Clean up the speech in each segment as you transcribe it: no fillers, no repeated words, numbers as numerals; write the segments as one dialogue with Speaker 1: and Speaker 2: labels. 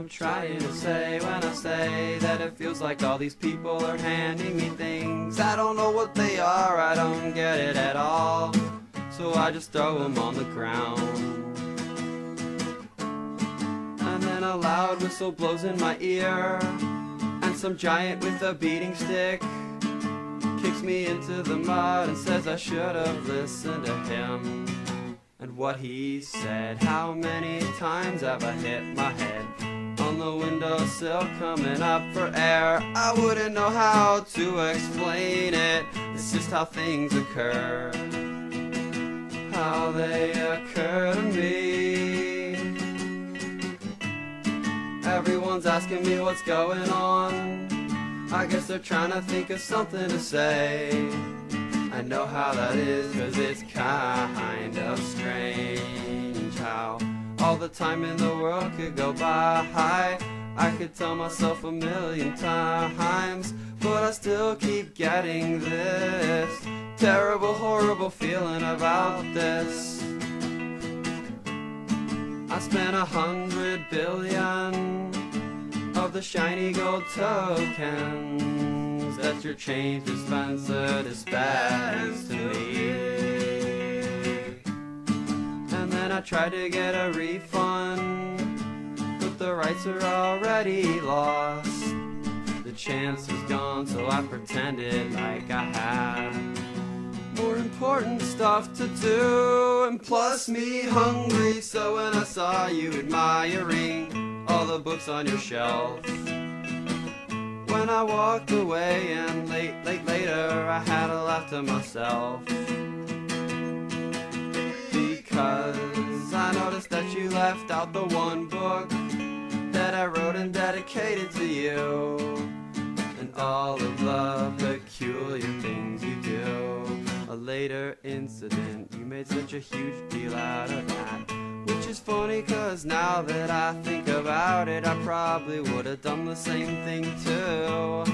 Speaker 1: I'm trying to say when I say that it feels like all these people are handing me things. I don't know what they are, I don't get it at all, so I just throw them on the ground. And then a loud whistle blows in my ear, and some giant with a beating stick kicks me into the mud and says I should have listened to him and what he said. How many times have I hit my head on the windowsill coming up for air? I wouldn't know how to explain it, it's just how things occur, how they occur to me. Everyone's asking me what's going on, I guess they're trying to think of something to say. I know how that is, 'cause it's kind of strange how all the time in the world could go by. I could tell myself a million times, but I still keep getting this terrible, horrible feeling about this. I spent 100 billion of the shiny gold tokens that your change dispenser dispensed to me. And then I tried to get a refund, but the rights are already lost. The chance is gone, so I pretended like I had more important stuff to do, and plus me hungry. So when I saw you admiring all the books on your shelf, when I walked away and later I had to laugh to myself, because I noticed that you left out the one book that I wrote and dedicated to you, and all of the peculiar things you do. A later incident, you made such a huge deal out of that, which is funny, 'cause now that I think about it, I probably would have done the same thing too.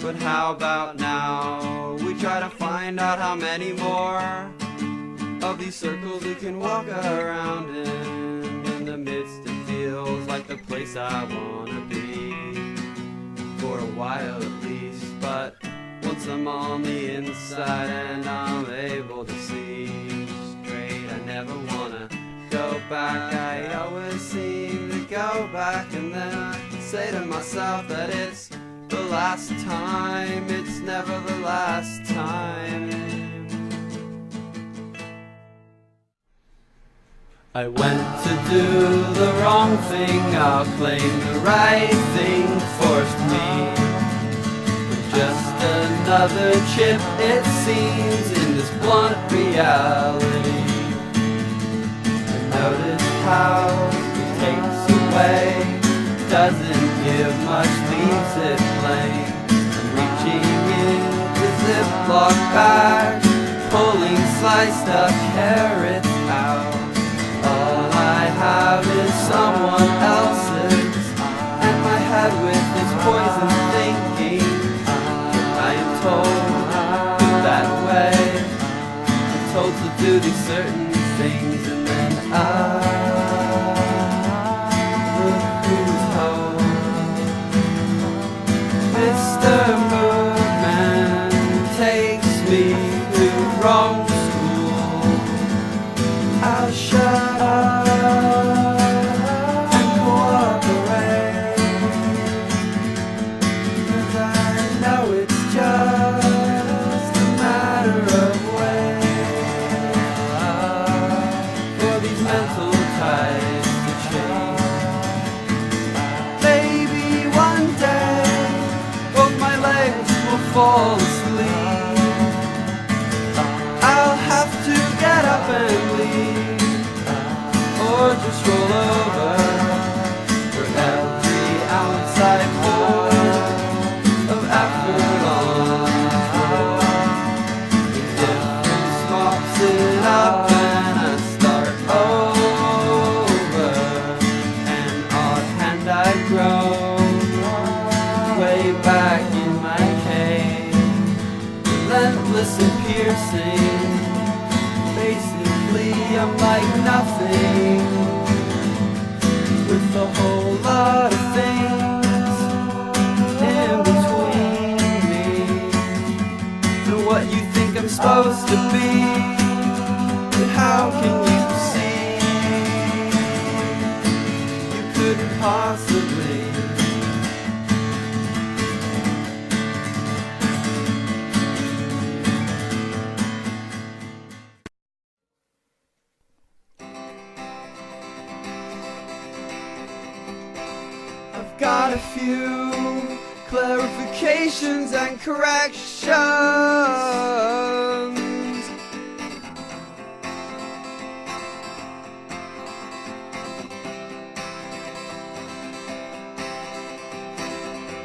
Speaker 1: But how about now we try to find out how many more of these circles we can walk around in the midst it feels like the place I wanna be, for a while at least. But once I'm on the inside and I'm able to see straight, I never wanna go back. I always seem to go back and then say to myself that it's the last time. It's never the last time. I went to do the wrong thing, I'll claim the right thing forced me. Just another chip, it seems, in this blunt reality. I notice how it takes away, doesn't give much, leaves it plain. I'm reaching in the Ziploc bag, pulling sliced up carrots out. All I have is someone else's, and my head with its poison thinking. I am told that way, I'm told to do these certain things, and then look who's home. Mr. Moodman takes me to wrong school. I'll shut up and cooperate, 'cause I know it's just a matter of wait for these mental ties to change. Maybe one day both my legs will fall asleep. I'll have to get up and leave, or just roll over for every ounce I pour of effort on. The difference mops it up and I start over, and offhand I grow way back in my cave, relentless and piercing. Basically, I'm like nothing, possibly. I've got a few clarifications and corrections.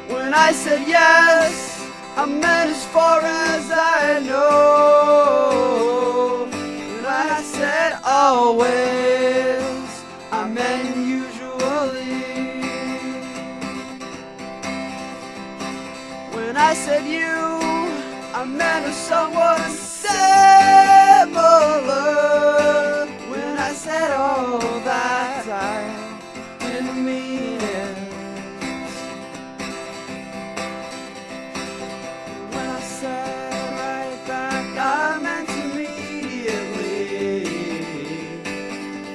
Speaker 1: When I said yes, I meant as far as I know. When I said always, I meant usually. When I said you, I meant a somewhat similar. When I said all that, I didn't mean it. When I said right back, I meant immediately.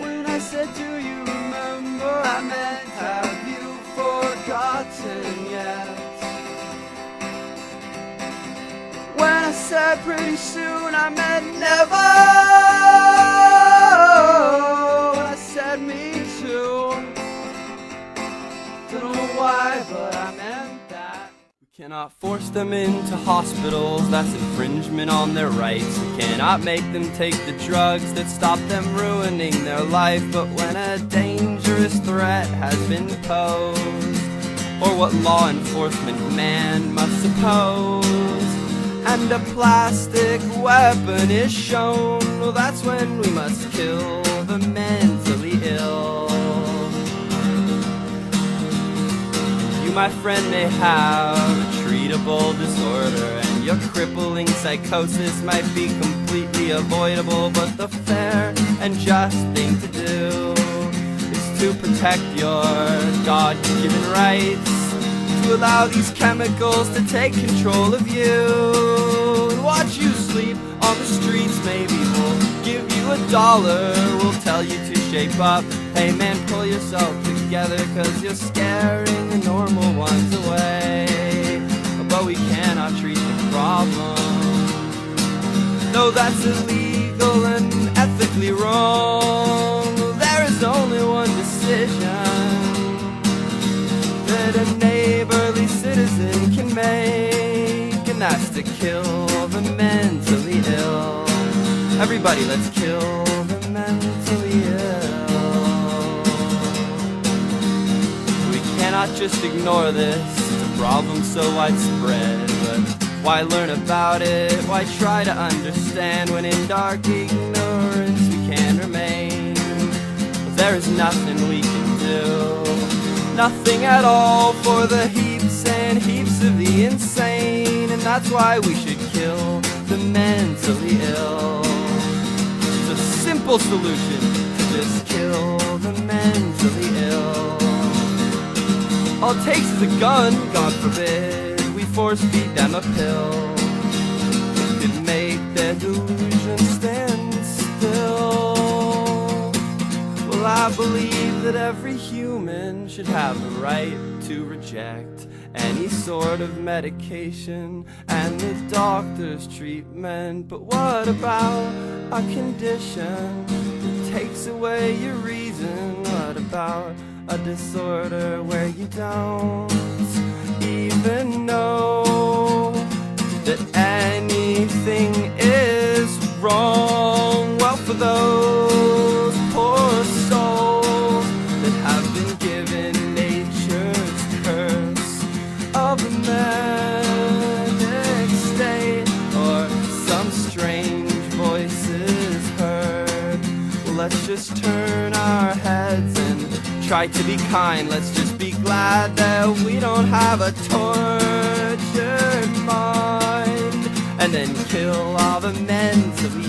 Speaker 1: When I said, do you remember, I meant, have you forgotten yet? When I said pretty soon, I meant never. When I said me too, don't know why, but I meant that. We cannot force them into hospitals, that's infringement on their rights. We cannot make them take the drugs that stop them ruining their life. But when a dangerous threat has been posed, or what law enforcement man must suppose, and a plastic weapon is shown, well, that's when we must kill the mentally ill. You, my friend, may have a treatable disorder, and your crippling psychosis might be completely avoidable, but the fair and just thing to do is to protect your God-given rights, to allow these chemicals to take control of you and watch you sleep on the streets. Maybe we'll give you $1, we'll tell you to shape up. Hey man, pull yourself together, cause you're scaring the normal ones away. But we cannot treat the problem. No, that's illegal and ethically wrong. There is only one decision that a neighborly citizen can make, and that's to kill the mentally ill. Everybody, let's kill the mentally ill. We cannot just ignore this, it's a problem so widespread. But why learn about it? Why try to understand when in dark ignorance we can remain? Well, there is nothing we can do, nothing at all for the heaps and heaps of the insane. And that's why we should kill the mentally ill. It's a simple solution to just kill the mentally ill. All it takes is a gun, God forbid we force feed them a pill. It could make their delusion stand still. Well, I believe that every human should have the right to reject any sort of medication and the doctor's treatment. But what about a condition that takes away your reason? What about a disorder where you don't even know that anything is wrong? Well, for those poor souls that have been given nature's curse of a manic state, or some strange voices heard, well, let's just turn our heads and try to be kind. Let's just be glad that we don't have a tortured mind, and then kill all the mentally